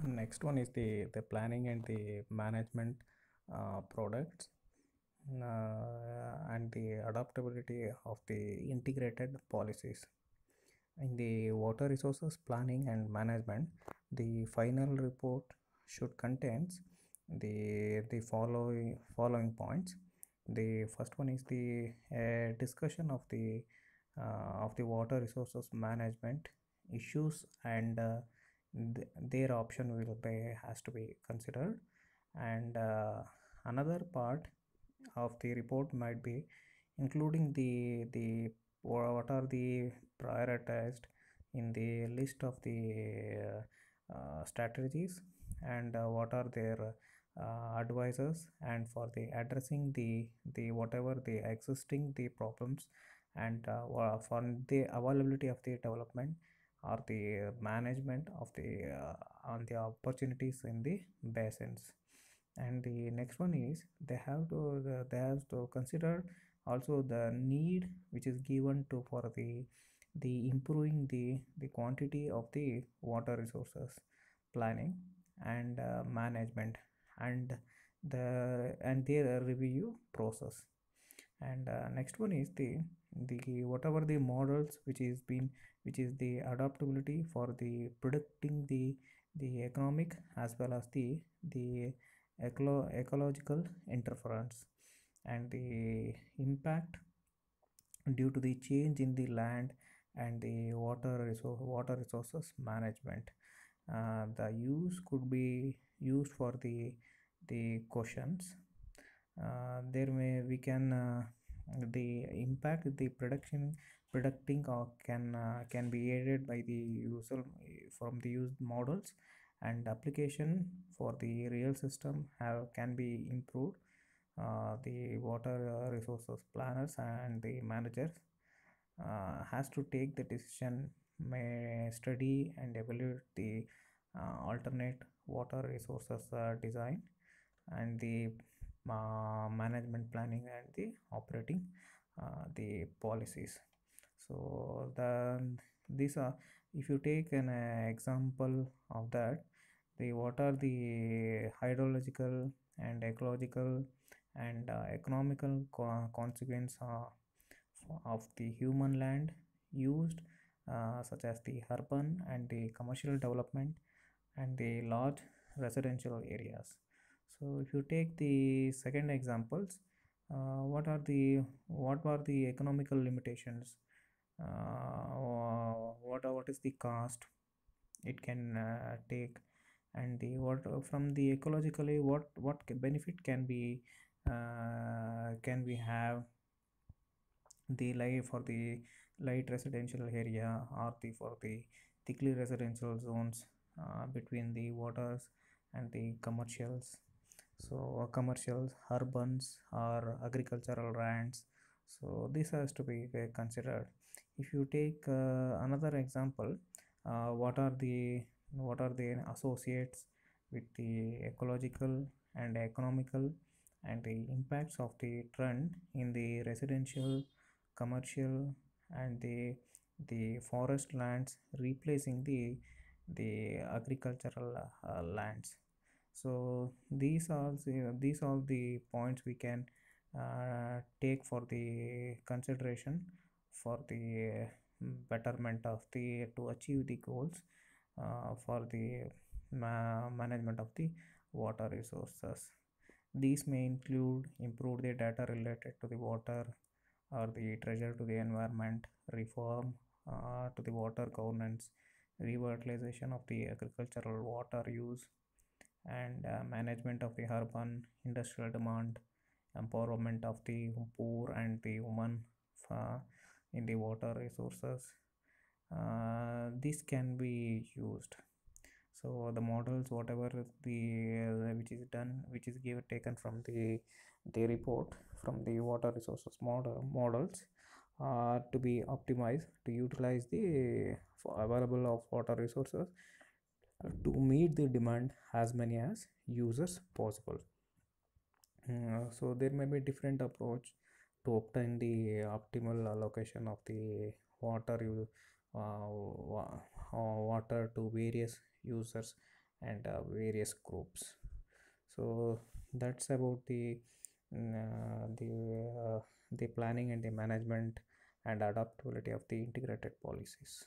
Next one is the planning and the management products and the adaptability of the integrated policies. In the water resources planning and management, the final report should contains the following points. The first one is the discussion of the water resources management issues and their option will be has to be considered. And another part of the report might be including the what are the prioritized in the list of the strategies, and what are their advisors, and for the addressing the whatever the existing the problems, and for the availability of the development or the management of the on the opportunities in the basins. And the next one is they have to consider also the need which is given to for the improving the quantity of the water resources planning and management, and their review process. And next one is the whatever the models which is the adaptability for the predicting the economic as well as the ecological interference and the impact due to the change in the land and the water resources management. The use could be used for the questions. There may we can the impact the production predicting can be aided by the user from the used models, and application for the real system have can be improved. The water resources planners and the managers has to take the decision, may study and evaluate the alternate water resources design and the management planning and the operating the policies. So these are, if you take an example of that, the what are the hydrological and ecological and economical consequence of the human land used, such as the urban and the commercial development and the large residential areas. So if you take the second examples, what are the economical limitations, what is the cost it can take, and the what from the ecologically what benefit can we have the light for the light residential area or the for the thickly residential zones between the waters and the commercials. So commercials, urbans or agricultural lands. So this has to be considered. If you take another example, what are the associates with the ecological and economical and the impacts of the trend in the residential, commercial and the forest lands replacing the agricultural lands. So these are the points we can take for the consideration for the betterment of the to achieve the goals for the management of the water resources. These may include improve the data related to the water or the treasure to the environment, reform to the water governance, revitalization of the agricultural water use, and management of the urban industrial demand, empowerment of the poor and the women uh, in the water resources. This can be used. So the models whatever the which is done, which is given taken from the report from the water resources models to be optimized to utilize the available of water resources to meet the demand as many as users possible. So there may be different approach to obtain the optimal allocation of the water water to various users and various groups. So that's about the planning and the management and adaptability of the integrated policies.